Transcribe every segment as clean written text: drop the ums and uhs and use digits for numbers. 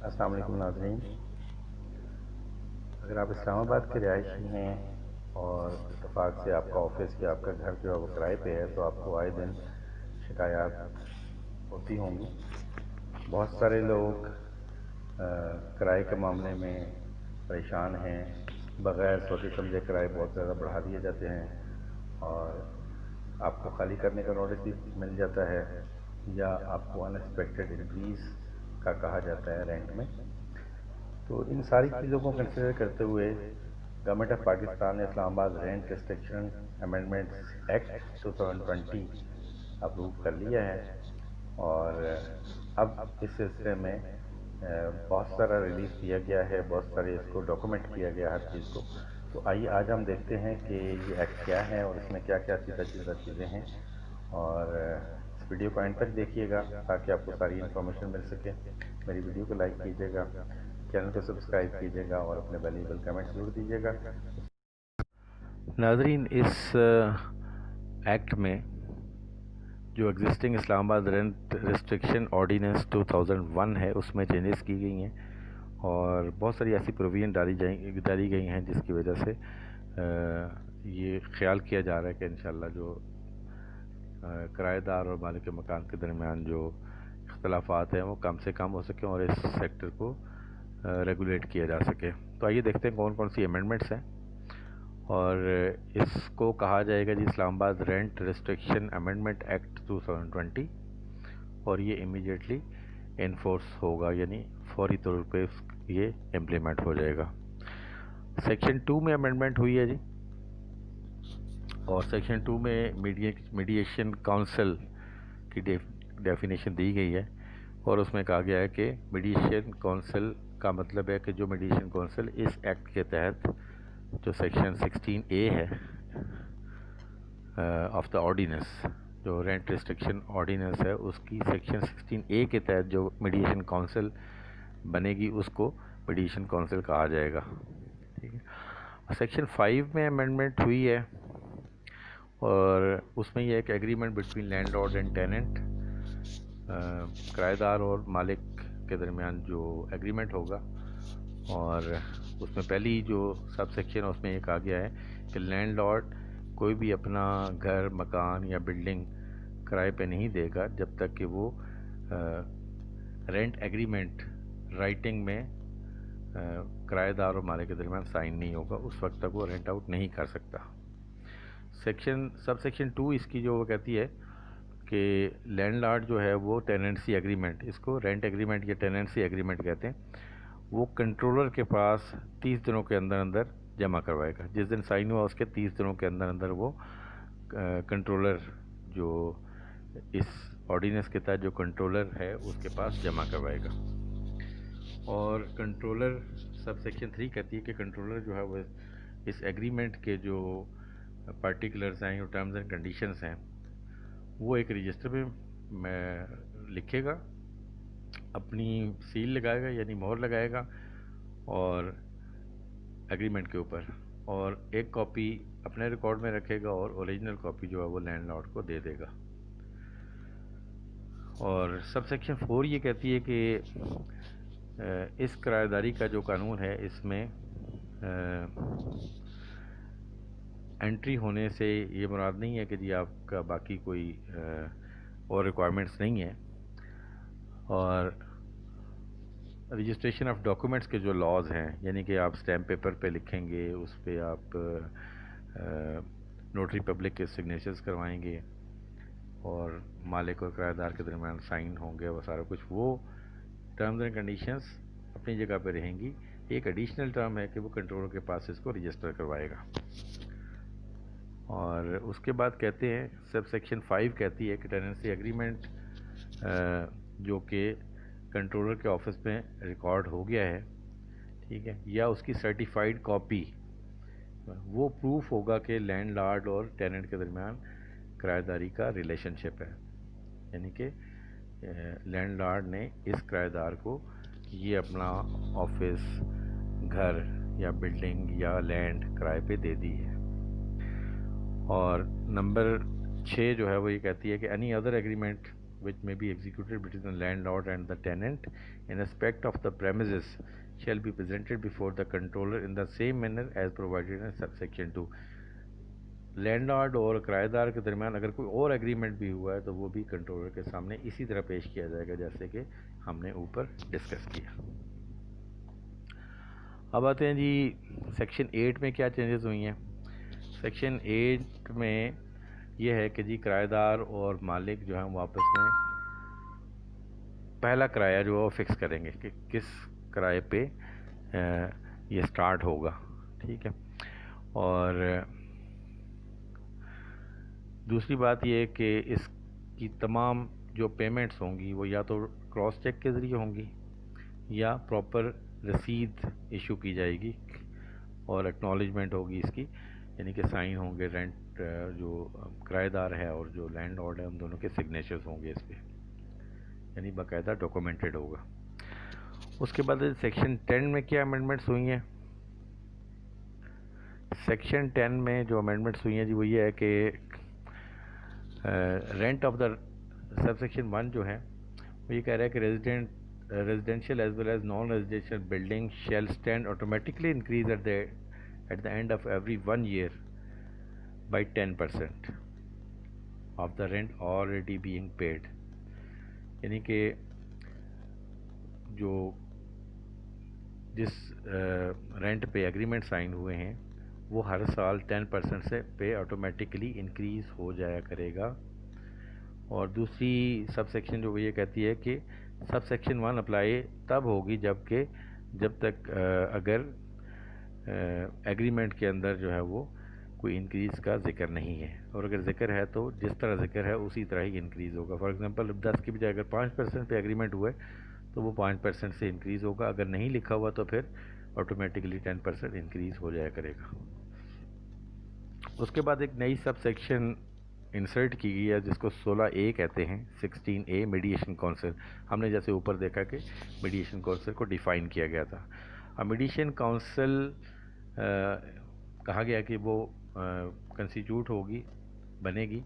السلام علیکم ناظرین. اگر آپ اسلام آباد کے رہائشی ہیں اور اتفاق سے آپ کا آفس یا آپ کا گھر جو ہے وہ کرائے پہ ہے تو آپ کو آئے دن شکایات ہوتی ہوں گی. بہت سارے لوگ کرائے کے معاملے میں پریشان ہیں. بغیر سوچے سمجھے کرائے بہت زیادہ بڑھا دیے جاتے ہیں اور آپ کو خالی کرنے کا نوٹس بھی مل جاتا ہے یا آپ کو ان ایکسپیکٹڈ انکریز کا کہا جاتا ہے رینٹ میں. تو ان ساری چیزوں کو کنسیڈر کرتے ہوئے گورنمنٹ آف پاکستان نے اسلام آباد rent restriction amendments act 2020 approve کر لیا ہے اور اب اس سلسلے میں بہت سارا ریلیف دیا گیا ہے, بہت سارے اس کو ڈاکومنٹ کیا گیا ہر چیز کو. تو آئیے آج ہم دیکھتے ہیں کہ یہ ایکٹ کیا ہے اور اس میں کیا کیا سیدھا سیدھا چیزیں ہیں, اور اس ویڈیو کو اینڈ تک دیکھیے گا تاکہ آپ کو ساری انفارمیشن مل سکے. میری ویڈیو کو لائک کیجیے گا, چینل کو سبسکرائب کیجیے گا اور اپنے ویلیبل کمنٹس ضرور دیجیے گا. ناظرین, اس ایکٹ میں جو ایگزسٹنگ اسلام آباد رینٹ ریسٹرکشن آرڈیننس 2001 ہے اس میں چینجز کی گئی ہیں اور بہت ساری ایسی پروویژن ڈالی گئی ہیں جس کی وجہ سے یہ خیال کیا جا رہا ہے کہ انشاءاللہ جو کرایہ دار اور مالک مکان کے درمیان جو اختلافات ہیں وہ کم سے کم ہو سکیں اور اس سیکٹر کو ریگولیٹ کیا جا سکے. تو آئیے دیکھتے ہیں کون کون سی امینڈمنٹس ہیں, اور اس کو کہا جائے گا جی اسلام آباد رینٹ ریسٹرکشن امینڈمنٹ ایکٹ 2020, اور یہ امیڈیٹلی انفورس ہوگا, یعنی فوری طور پہ یہ امپلیمنٹ ہو جائے گا. سیکشن 2 میں امینڈمنٹ ہوئی ہے جی, اور سیکشن 2 میں میڈیشن کونسل کی ڈیفینیشن دی گئی ہے اور اس میں کہا گیا ہے کہ میڈیشن کونسل کا مطلب ہے کہ جو میڈیشن کونسل اس ایکٹ کے تحت جو سیکشن 16A ہے آف دا آرڈیننس, جو رینٹ ریسٹرکشن آرڈیننس ہے اس کی سیکشن 16A کے تحت جو میڈیشن کونسل بنے گی اس کو میڈیشن کونسل کہا جائے گا. ٹھیک ہے. سیکشن 5 میں امینڈمنٹ ہوئی ہے اور اس میں یہ ایک agreement between landlord and tenant, کرایہ دار اور مالک کے درمیان جو ایگریمنٹ ہوگا, اور اس میں پہلی جو سب سیکشن ہے اس میں یہ کہا گیا ہے کہ لینڈ لارڈ کوئی بھی اپنا گھر, مکان یا بلڈنگ کرائے پہ نہیں دے گا جب تک کہ وہ رینٹ ایگریمنٹ رائٹنگ میں کرایہ دار اور مالک کے درمیان سائن نہیں ہوگا, اس وقت تک وہ رینٹ آؤٹ نہیں کر سکتا. سب سیکشن 2 اس کی جو وہ کہتی ہے کہ لینڈ لارڈ جو ہے وہ ٹیننسی ایگریمنٹ, اس کو رینٹ ایگریمنٹ یا ٹیننسی ایگریمنٹ کہتے ہیں, وہ کنٹرولر کے پاس 30 دنوں کے اندر اندر جمع کروائے گا. جس دن سائن ہوا اس کے 30 دنوں کے اندر اندر وہ کنٹرولر جو اس آرڈیننس کے تحت جو کنٹرولر ہے اس کے پاس جمع کروائے گا. اور کنٹرولر سب سیکشن 3 کہتی ہے کہ کنٹرولر جو ہے وہ اس ایگریمنٹ کے جو پارٹیکولرز ہیں, جو ٹرمز اینڈ کنڈیشنز ہیں, وہ ایک رجسٹر میں لکھے گا, اپنی سیل لگائے گا یعنی مہر لگائے گا اور ایگریمنٹ کے اوپر, اور ایک کاپی اپنے ریکارڈ میں رکھے گا اور اوریجنل کاپی جو ہے وہ لینڈ لارڈ کو دے دے گا. اور سب سیکشن 4 یہ کہتی ہے کہ اس کرایہ داری کا جو قانون ہے اس میں انٹری ہونے سے یہ مراد نہیں ہے کہ جی آپ کا باقی کوئی اور ریکوائرمنٹس نہیں ہیں, اور رجسٹریشن آف ڈاکومنٹس کے جو لاز ہیں, یعنی کہ آپ اسٹیمپ پیپر پہ لکھیں گے, اس پہ آپ نوٹری پبلک کے سگنیچرز کروائیں گے اور مالک اور کرایہ دار کے درمیان سائن ہوں گے, وہ سارا کچھ, وہ ٹرمز اینڈ کنڈیشنز اپنی جگہ پہ رہیں گی. ایک ایڈیشنل ٹرم ہے کہ وہ کنٹرولر کے پاس اس کو رجسٹر کروائے گا. اور اس کے بعد کہتے ہیں سب سیکشن 5 کہتی ہے کہ ٹیننسی ایگریمنٹ جو کہ کنٹرولر کے آفس میں ریکارڈ ہو گیا ہے, ٹھیک ہے, یا اس کی سرٹیفائیڈ کاپی, وہ پروف ہوگا کہ لینڈ لارڈ اور ٹیننٹ کے درمیان کرایہ داری کا ریلیشن شپ ہے, یعنی کہ لینڈ لارڈ نے اس کرایہ دار کو یہ اپنا آفس, گھر یا بلڈنگ یا لینڈ کرائے پہ دے دی ہے. اور نمبر 6 جو ہے وہ یہ کہتی ہے کہ any other agreement which may be executed between the landlord and the tenant in respect of the premises shall be presented before the controller in the same manner as provided in subsection 2. Landlord और किराएदार के दरमियान अगर कोई और agreement भी हुआ है तो वो भी कंट्रोलर के सामने इसी तरह पेश किया जाएगा जैसे कि हमने ऊपर डिस्कस किया। अब आते हैं जी सेक्शन 8 में क्या चेंजेस हुई हैं। सेक्शन 8 में ये है कि जी किराएदार और मालिक जो हैं वो आपस में पहला किराया जो है वो फिक्स करेंगे कि किस किराए पे ये स्टार्ट होगा, ठीक है। और दूसरी बात ये है कि इसकी तमाम जो पेमेंट्स होंगी वो या तो क्रॉस चेक के ज़रिए होंगी या प्रॉपर रसीद इशू की जाएगी और एक्नॉलेजमेंट होगी इसकी, यानी कि साइन होंगे रेंट जो किराएदार है और जो लैंडलॉर्ड है उन दोनों के सिग्नेचर्स होंगे इस पर, यानी बाकायदा डॉक्यूमेंटेड होगा। उसके बाद सेक्शन 10 में क्या अमेंडमेंट्स हुई हैं। सेक्शन 10 में जो अमेंडमेंट्स हुई हैं जी वो ये है कि रेंट ऑफ द सबसेक्शन 1 जो है वो ये कह रहा है कि residential as well as non residential building shall stand automatically increase at the end of every 1 year by 10% of the rent already being paid, यानी कि जो जिस रेंट पे एग्रीमेंट साइन हुए हैं वो हर साल 10% से पे ऑटोमेटिकली इंक्रीज़ हो जाया करेगा। और दूसरी सब सेक्शन जो ये कहती है कि सब सेक्शन 1 अप्लाई तब होगी जब तक अगर एग्रीमेंट के अंदर जो है वो कोई इंक्रीज़ का जिक्र नहीं है, और अगर जिक्र है तो जिस तरह जिक्र है उसी तरह ही इंक्रीज़ होगा। फॉर एग्जांपल 10 की बजाय अगर 5% पे एग्रीमेंट हुआ है तो वो 5% से इंक्रीज़ होगा, अगर नहीं लिखा हुआ तो फिर ऑटोमेटिकली 10% इंक्रीज़ हो जाया करेगा। उसके बाद एक नई सब सेक्शन इंसर्ट की गई है जिसको 16A कहते हैं, 16A मीडिएशन काउंसिल। हमने जैसे ऊपर देखा कि मीडिएशन काउंसिल को डिफ़ाइन किया गया था। अब मीडिएशन काउंसिल कहा गया कि वो कंस्टिट्यूट होगी, बनेगी,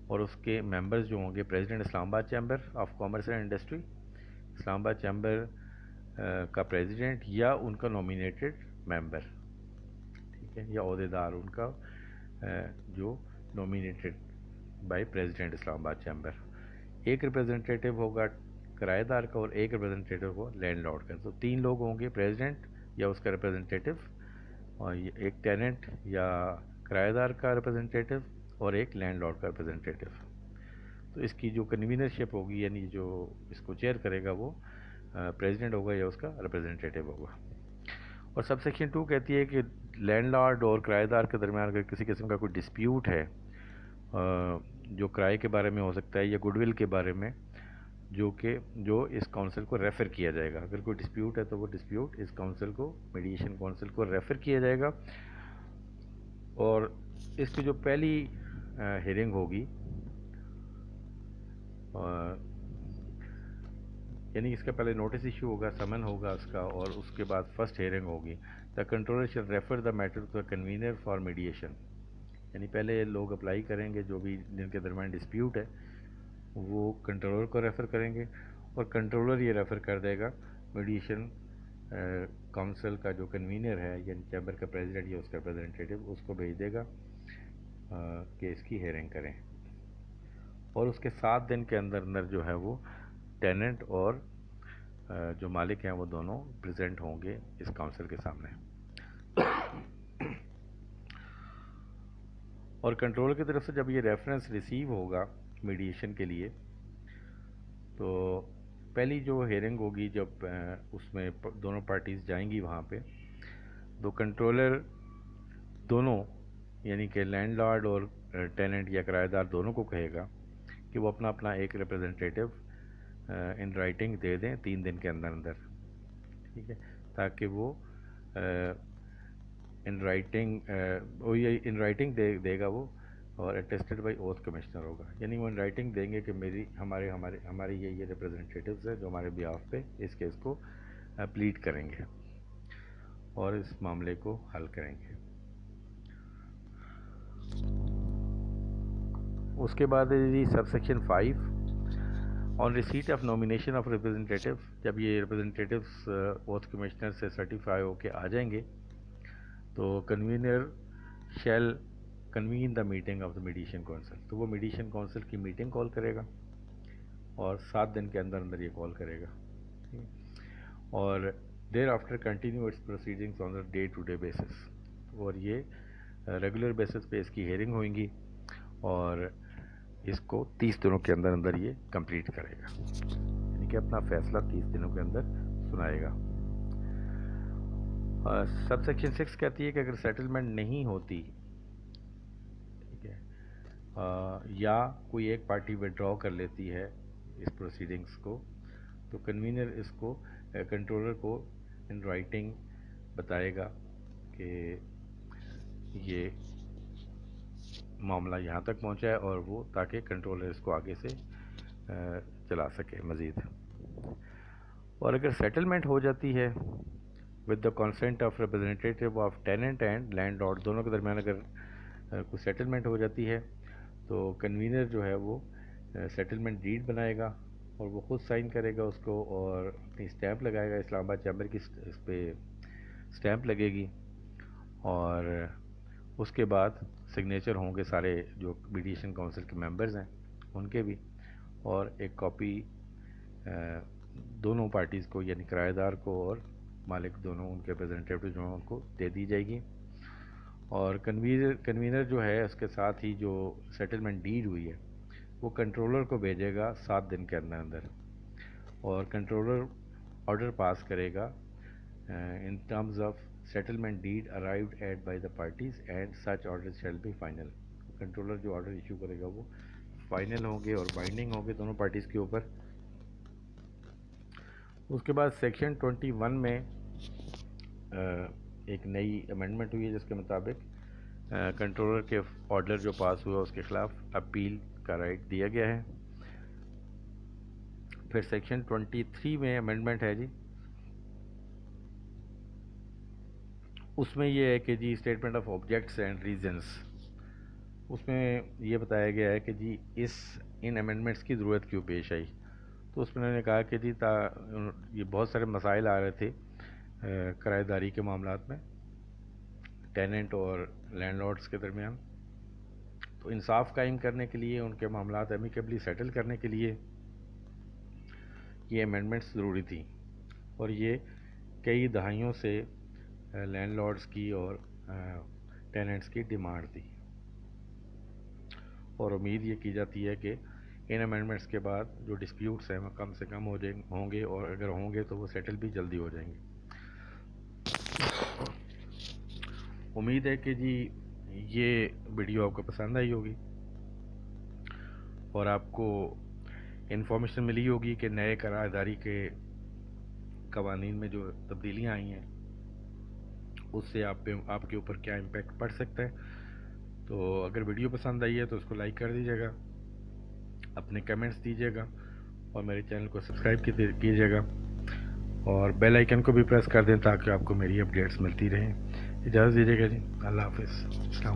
और उसके मेंबर्स जो होंगे president Islamabad chamber of commerce and industry, Islamabad chamber का प्रेसिडेंट या उनका नॉमिनेटेड मेंबर, ठीक है, या अहदेदार उनका जो nominated by president Islamabad chamber. एक रिप्रेजेंटेटिव होगा किराएदार का और एक रिप्रेजेंटेटिव होगा लैंडलॉर्ड का। तो 3 लोग होंगे, प्रेसिडेंट या उसका रिप्रेजेंटेटिव, और एक टेनेंट या किराएदार का रिप्रेजेंटेटिव और एक लैंडलॉर्ड का रिप्रेजेंटेटिव। तो इसकी जो कन्वीनरशिप होगी, यानी जो इसको चेयर करेगा वो प्रेसिडेंट होगा या उसका रिप्रेजेंटेटिव होगा। और सब सेक्शन 2 कहती है कि लैंडलॉर्ड और किराएदार के दरमियान अगर किसी किस्म का कोई डिस्प्यूट है जो किराए के बारे में हो सकता है या गुडविल के बारे में, जो इस काउंसिल को रेफ़र किया जाएगा। अगर कोई डिस्प्यूट है तो वो डिस्प्यूट इस काउंसिल को, मीडिएशन काउंसिल को रेफ़र किया जाएगा। और इसकी जो पहली हियरिंग होगी, यानी इसका पहले नोटिस इशू होगा, समन होगा उसका, और उसके बाद फर्स्ट हियरिंग होगी। The controller shall refer the matter to the convener for mediation, यानी पहले लोग अप्लाई करेंगे जो भी जिनके दरमियान डिस्प्यूट है वो कंट्रोलर को रेफ़र करेंगे, और कंट्रोलर ये रेफ़र कर देगा मीडिएशन काउंसिल का जो कन्वीनर है यानी चैम्बर का प्रेसिडेंट या उसका रिप्रेजेंटेटिव, उसको भेज देगा कि इसकी हियरिंग करें। और उसके 7 दिन के अंदर जो है वो टेनेंट और जो मालिक हैं वो दोनों प्रेजेंट होंगे इस काउंसिल के सामने। और कंट्रोलर की तरफ से जब ये रेफरेंस रिसीव होगा मीडिएशन के लिए, तो पहली जो हियरिंग होगी जब उसमें दोनों पार्टीज़ जाएंगी वहाँ पे, तो कंट्रोलर दोनों यानी कि लैंडलॉर्ड और टेनेंट या किराएदार दोनों को कहेगा कि वो अपना अपना एक रिप्रेजेंटेटिव इन राइटिंग दे दें 3 दिन के अंदर, ठीक है, ताकि वो इन राइटिंग देगा वो, और अटेस्टेड बाय ओथ कमिश्नर होगा, यानी वो इन राइटिंग देंगे कि हमारी ये रिप्रेजेंटेटिव्स हैं जो हमारे बिहाफ पे इस केस को प्लीड करेंगे और इस मामले को हल करेंगे। उसके बाद जी sub section 5 on receipt of nomination of representative, जब ये रिप्रेजेंटेटिव्स ओथ कमिश्नर से सर्टिफाई होके आ जाएंगे तो convener shall convene the meeting of the mediation council, तो वो मीडिएशन काउंसिल की मीटिंग कॉल करेगा और 7 दिन के अंदर अंदर ये कॉल करेगा, और thereafter continue its proceedings on the day to day basis, और ये रेगुलर बेसिस पे इसकी हेयरिंग होंगी और इसको 30 दिनों के अंदर अंदर ये कंप्लीट करेगा, यानी कि अपना फैसला 30 दिनों के अंदर सुनाएगा। सब सेक्शन 6 कहती है कि अगर सेटलमेंट नहीं होती, ठीक है, या कोई एक पार्टी विड्रॉ कर लेती है इस प्रोसीडिंग्स को, तो कन्वीनर इसको कंट्रोलर को इन राइटिंग बताएगा कि ये मामला यहाँ तक पहुँचा है, और वो ताकि कंट्रोलर इसको आगे से चला सके मज़ीद। और अगर सेटलमेंट हो जाती है with the consent of representative of tenant and landlord, दोनों के दरमियान अगर कोई सेटलमेंट हो जाती है तो कन्वीनर जो है वो सेटलमेंट डीड बनाएगा और वो खुद साइन करेगा उसको, और अपनी स्टैंप लगाएगा, इस्लामाबाद चैम्बर की इस पर स्टैंप लगेगी, और उसके बाद सिग्नेचर होंगे सारे जो मीडिएशन काउंसिल के मेंबर्स हैं उनके भी, और एक कॉपी दोनों पार्टीज़ को, यानी किराएदार को और मालिक दोनों, उनके रिप्रेजेंटेटिव जो हैं उनको दे दी जाएगी। और कन्वीनर जो है उसके साथ ही जो सेटलमेंट डीड हुई है वो कंट्रोलर को भेजेगा 7 दिन के अंदर अंदर, और कंट्रोलर ऑर्डर पास करेगा in terms of settlement deed arrived at by the parties and such order shall be final. Controller जो ऑर्डर इशू करेगा वो फाइनल होंगे और बाइंडिंग होंगे दोनों पार्टीज़ के ऊपर। उसके बाद सेक्शन 21 में एक नई अमेंडमेंट हुई है जिसके मुताबिक कंट्रोलर के ऑर्डर जो पास हुआ उसके ख़िलाफ़ अपील का राइट दिया गया है। फिर सेक्शन 23 में अमेंडमेंट है जी, उसमें ये है कि जी statement of objects and reasons, उसमें ये बताया गया है कि जी इन अमेंडमेंट्स की ज़रूरत क्यों पेश आई। तो उसमें उन्होंने कहा कि जी ये बहुत सारे मसाइल आ रहे थे किराएदारी के मामलात में टेनेंट और लैंडलॉर्ड्स के दरमियान, तो इंसाफ कायम करने के लिए, उनके मामलात एमिकेबली सेटल करने के लिए ये अमेंडमेंट्स ज़रूरी थी, और ये कई दहाइयों से लैंडलॉर्ड्स की और टेनेंट्स की डिमांड थी, और उम्मीद ये की जाती है कि इन अमेंडमेंट्स के बाद जो डिस्प्यूट्स हैं वो कम से कम होंगे, और अगर होंगे तो वो सेटल भी जल्दी हो जाएंगे। उम्मीद है कि जी ये वीडियो आपको पसंद आई होगी और आपको इन्फॉर्मेशन मिली होगी कि नए किराएदारी के कवानीन में जो तब्दीलियाँ आई हैं उससे आपके ऊपर क्या इम्पैक्ट पड़ सकता है। तो अगर वीडियो पसंद आई है तो उसको लाइक कर दीजिएगा, अपने कमेंट्स दीजिएगा और मेरे चैनल को सब्सक्राइब कीजिएगा और बेल आइकन को भी प्रेस कर दें ताकि आपको मेरी अपडेट्स मिलती रहें। इजाज़त दीजिएगा जी, अल्लाह हाफ़िज़।